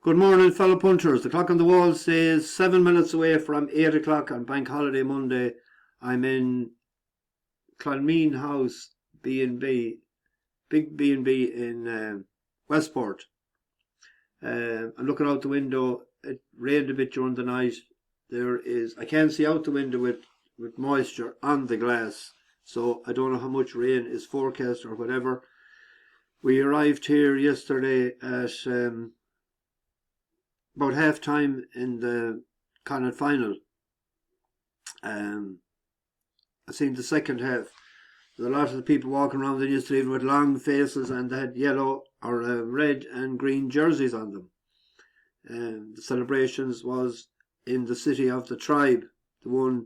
Good morning, fellow punters. The clock on the wall says 7 minutes away from 8 o'clock on Bank Holiday Monday. I'm in Clonmeen House B&B, big B&B in Westport. I'm looking out the window. It rained a bit during the night. I can't see out the window with moisture on the glass, so I don't know how much rain is forecast or whatever. We arrived here yesterday at about half time in the Connacht final. I seen the second half. There's a lot of the people walking around in yesterday with long faces, and they had yellow or red and green jerseys on them. The celebrations was in the city of the tribe. The one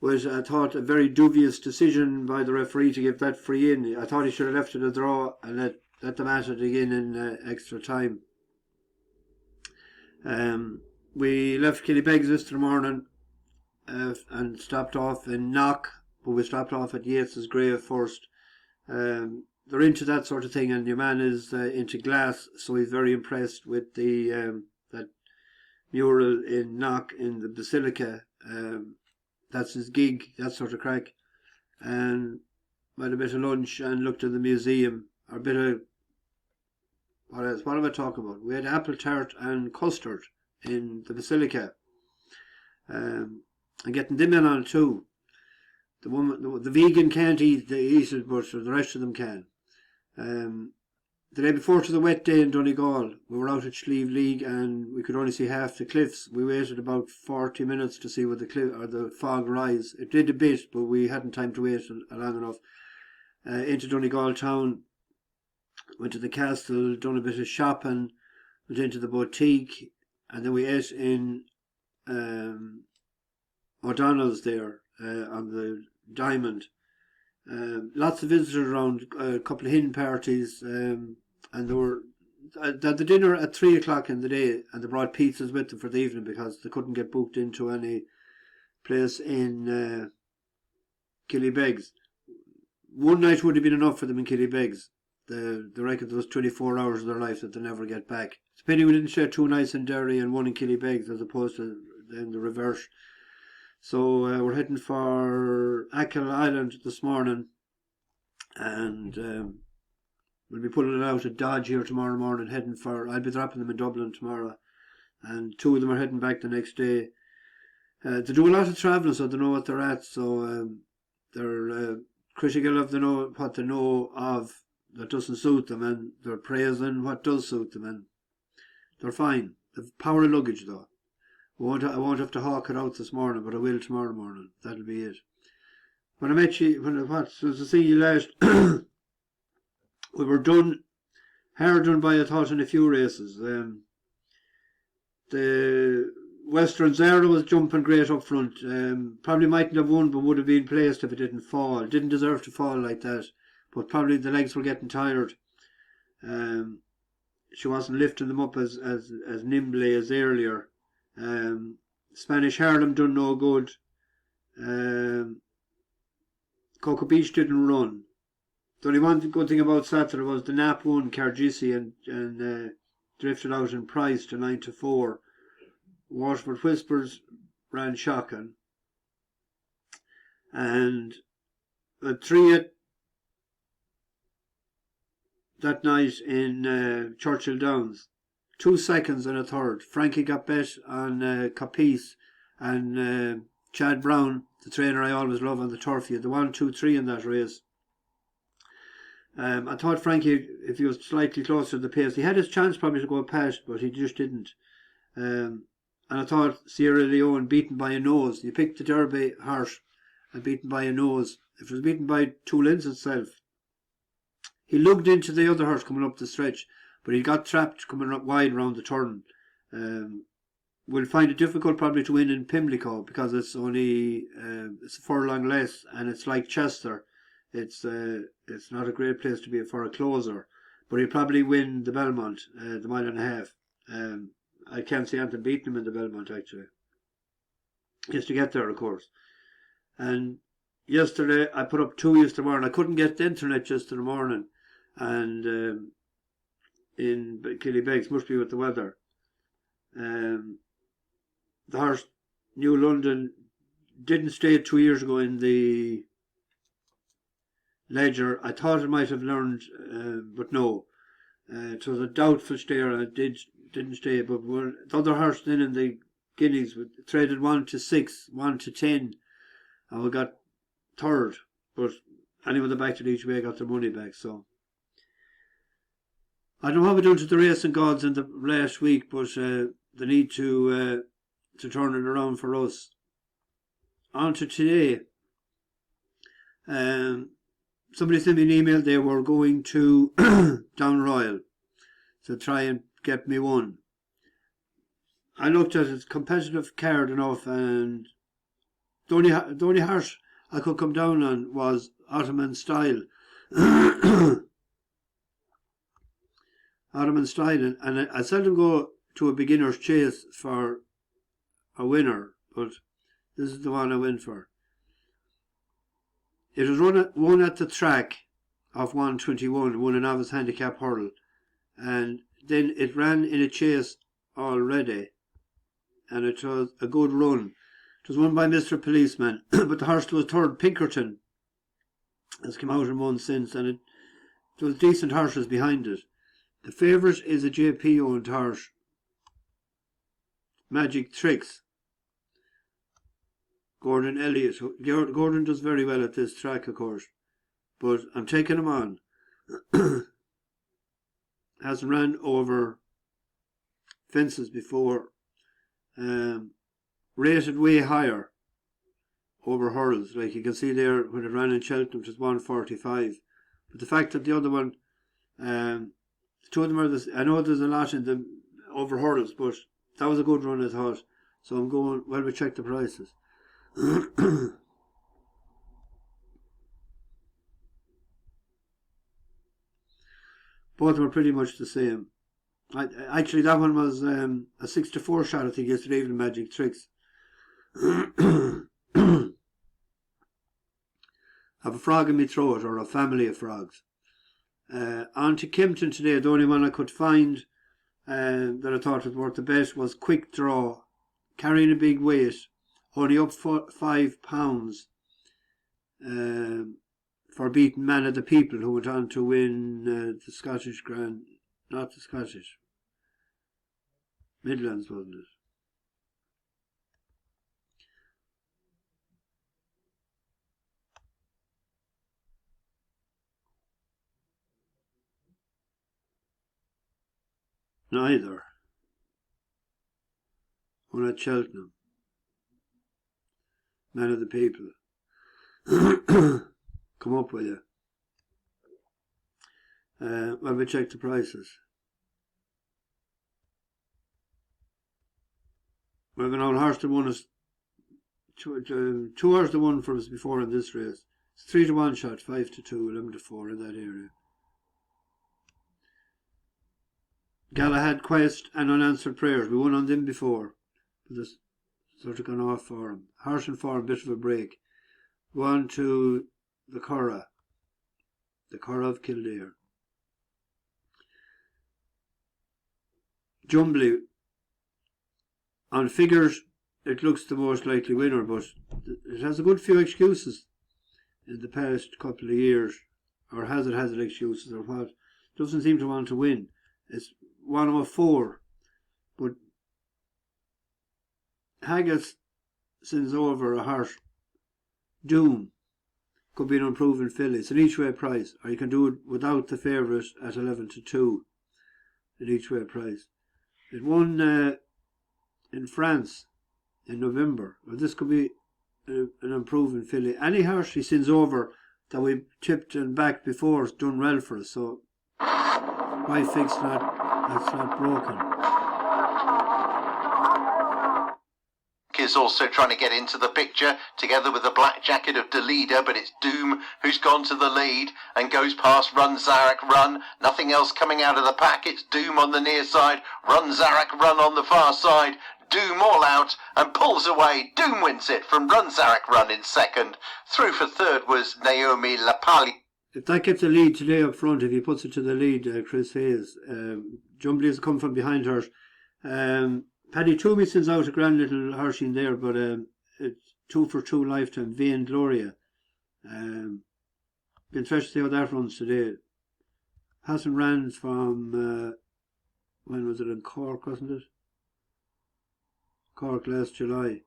was, I thought, a very dubious decision by the referee to give that free in. I thought he should have left it a draw and let them at it again in extra time. We left Killybegs this morning and stopped off in Knock, but we stopped off at Yates's grave first. They're into that sort of thing, and your man is into glass, so he's very impressed with the that mural in Knock in the Basilica. That's his gig, that sort of crack. And we had a bit of lunch and looked at the museum, or a bit of what else? What am I talking about? We had apple tart and custard in the Basilica. And getting them in on it too. The vegan can't eat it, but the rest of them can. The day before to the wet day in Donegal, we were out at Slieve League and we could only see half the cliffs. We waited about 40 minutes to see where the fog rise. It did a bit, but we hadn't time to wait long enough. Into Donegal town, went to the castle, done a bit of shopping, went into the boutique, and then we ate in O'Donnell's there on the Diamond. Lots of visitors around, a couple of hen parties, and there were the dinner at 3 o'clock in the day, and they brought pizzas with them for the evening because they couldn't get booked into any place in Killybegs. One night would have been enough for them in Killybegs. They reckon those 24 hours of their life that they never get back. It's a pity we didn't share 2 nights in Derry and 1 in Killybegs as opposed to in the reverse. So we're heading for Achill Island this morning, and we'll be pulling it out at Dodge here tomorrow morning, I'll be dropping them in Dublin tomorrow, and 2 of them are heading back the next day. They do a lot of travelling, so they know what they're at, so they're critical of what they know of that doesn't suit them, and they're praising what does suit them, and they're fine. They've power of luggage though. I won't have to hawk it out this morning, but I will tomorrow morning. That'll be it. When I met you, was to see you last, we were hard done by, I thought, in a few races. The Western Zara was jumping great up front. Probably mightn't have won, but would have been placed if it didn't fall. Didn't deserve to fall like that, but probably the legs were getting tired. She wasn't lifting them up as nimbly as earlier. Spanish Harlem done no good. Cocoa Beach didn't run. The only one good thing about Saturday was the Nap won Cargisi and drifted out in price to 9-4. Waterford Whispers ran shocking. And at 3 that night in Churchill Downs, 2 seconds and a third. Frankie got bet on Capiz, and Chad Brown, the trainer I always love on the turf, he had the 1, 2, 3 in that race. I thought Frankie, if he was slightly closer to the pace, he had his chance probably to go past, but he just didn't. And I thought Sierra Leone beaten by a nose. You picked the Derby horse and beaten by a nose. If it was beaten by 2 lengths itself. He lugged into the other horse coming up the stretch, but he got trapped coming up wide round the turn. We'll find it difficult probably to win in Pimlico because it's only it's a furlong less, and it's like Chester. It's not a great place to be for a closer, but he'll probably win the Belmont, the 1.5 miles. I can't see anything beating him in the Belmont actually. He has to get there, of course. And yesterday I put up 2 yesterday morning. I couldn't get the internet yesterday morning, and in Killybegs, must be with the weather. The horse, New London, didn't stay 2 years ago in the Ledger. I thought it might have learned, but no. It was a doubtful stayer, and it didn't stay. But the other horse then in the Guineas traded 1 to 6, 1 to 10, and we got third. But anyone that backed it each way got their money back. So I don't know how we done to the racing gods in the last week, but they need to turn it around for us. On to today. Somebody sent me an email. They were going to Down Royal to try and get me one. I looked at it, competitive card enough, and the only horse I could come down on was Ottoman Style. Ottoman Style, and I seldom go to a beginner's chase for a winner, but this is the one I went for. It was won at the track of 121, won a novice handicap hurdle, and then it ran in a chase already, and it was a good run. It was won by Mr. Policeman, but the horse was third, Pinkerton, has come out and won since, and there was decent horses behind it. The favourite is a JP owned horse, Magic Tricks. Gordon Elliott. Gordon does very well at this track, of course, but I'm taking him on. Hasn't ran over fences before. Rated way higher over hurdles. Like you can see there when it ran in Cheltenham, it was 145. But the fact that the other one, two of them are I know there's a lot in them over hurdles, but that was a good run, I thought. So I'm going, well, we check the prices. Both of them are pretty much the same. Actually, that one was a 6-4 shot, I think, yesterday evening, Magic Tricks. Have a frog in my throat, or a family of frogs. On to Kemton today. The only one I could find that I thought was worth the best was Quick Draw, carrying a big weight, only up £5 for beating Man of the People, who went on to win the Scottish Grand, not the Scottish, Midlands, wasn't it? Neither. One at Cheltenham. Man of the People. Come up with you. Well, we check the prices. We've an old horse that won us. Two horses that won for us before in this race. It's 3-1 shot, 5-2, 11-4 in that area. Galahad Quest and Unanswered Prayers. We won on them before, but this sort of gone off for him. Horse and form, bit of a break. Go on to the Curragh of Kildare. Jumbly. On figures, it looks the most likely winner, but it has a good few excuses in the past couple of years, or has it excuses, or what? Doesn't seem to want to win. It's 104, but Haggis sends over a horse, Doom, could be an improving filly. It's an each way price, or you can do it without the favourite at 11-2, an each way price. It won in France in November. Well, this could be an improving filly. Any horse he sends over that we tipped and backed before has done well for us, so why fix that's not broken. Is also trying to get into the picture together with the black jacket of Delida, but it's Doom who's gone to the lead and goes past Run Zarek Run. Nothing else coming out of the pack. It's Doom on the near side, Run Zarek Run on the far side. Doom all out and pulls away. Doom wins it from Run Zarek Run in second. Through for third was Naomi Lapali. If that gets a lead today up front, if he puts it to the lead, Chris Hayes, Jumbly has come from behind her. Paddy Toomey sends out a grand little horse in there, but it's 2 for 2 lifetime, Vain Gloria. Be interested to see how that runs today. Hasn't ran from, when was it, in Cork, wasn't it? Cork last July.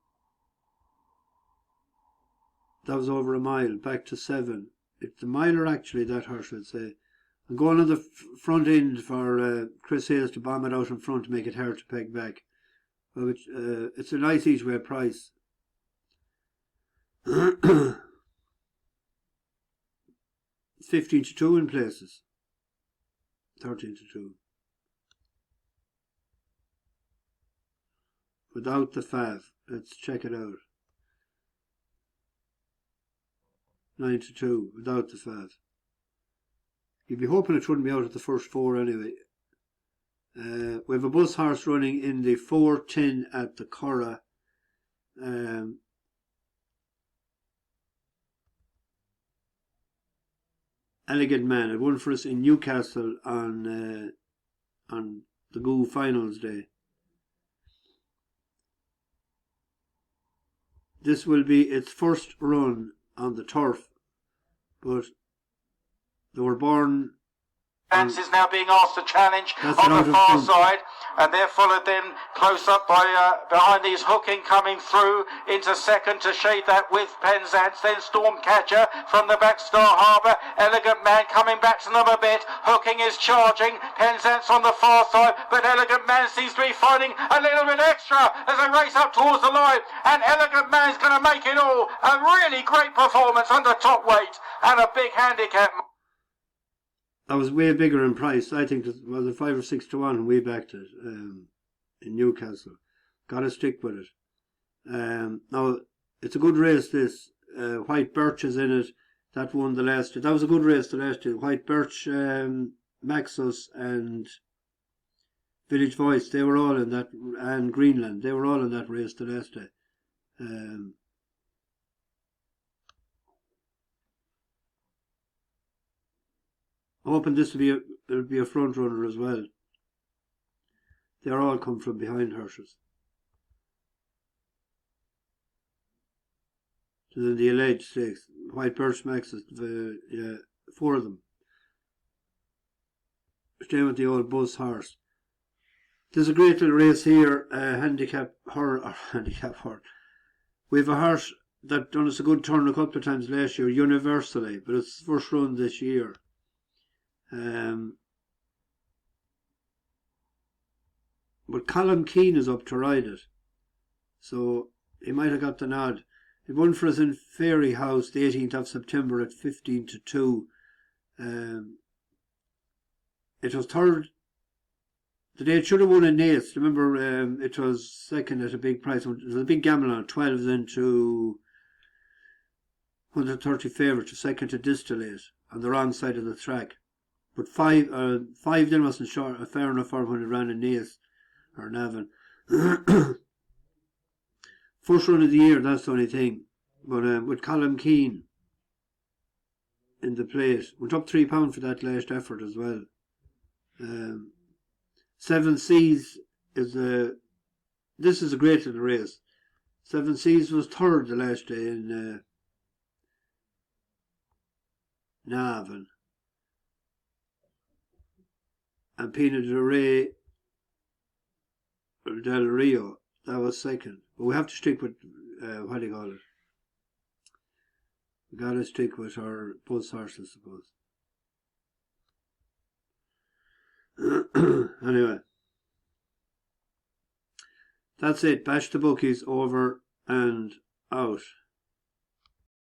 That was over a mile, back to 7. It's a miler actually, that horse, I'd say. I'm going on the front end for Chris Hayes to bomb it out in front to make it hard to peg back. Which, it's a nice each way price. 15 to 2 in places. 13 to 2. Without the fav. Let's check it out. 9 to 2. Without the fav. You'd be hoping it wouldn't be out of the first 4 anyway. We have a bus horse running in the 4:10 at the Curragh. Elegant Man. It won for us in Newcastle on the GO Finals Day. This will be its first run on the turf, but they were born. Vance is now being asked to challenge on the far side, and they're followed then close up by behind these Hooking coming through into second to shade that with Penzance, then Stormcatcher from the back, Star Harbour, Elegant Man coming back to them a bit. Hooking is charging, Penzance on the far side, but Elegant Man seems to be finding a little bit extra as they race up towards the line, and Elegant Man's going to make it all. A really great performance under top weight and a big handicap. That was way bigger in price. I think it was a 5 or 6 to 1 and we backed it in Newcastle. Got to stick with it. Now, it's a good race, this. White Birch is in it. That won the last year. That was a good race the last year. White Birch, Maxus and Village Voice, they were all in that, and Greenland, they were all in that race the last day. I'm hoping this will be a front runner as well. They're all come from behind horses. So then the alleged 6, White Birch Maxus, 4 of them. Staying with the old bus horse. There's a great little race here, handicap horse. We have a horse that done us a good turn a couple of times last year, Universally, but it's first run this year. But Callum Keane is up to ride it, so he might have got the nod. He won for us in Fairy House the 18th of September at 15 to 2. It was third. The day it should have won in Naas. Remember, it was second at a big price. It was a big gamble on it. 12 then to 130 favourite to second to Distillate on the wrong side of the track. But 5 then wasn't short, fair enough for when it ran in Naas or Navan. First run of the year, that's the only thing. But with Callum Keane in the plate, went up £3 for that last effort as well. 7 Seas is this is a great little race. 7 Seas was third the last day in Navan. And Pina Del Rio, that was second. But we have to stick with, what do you call it? We got to stick with our bus horses, I suppose. Anyway. That's it. Bash the bookies over and out.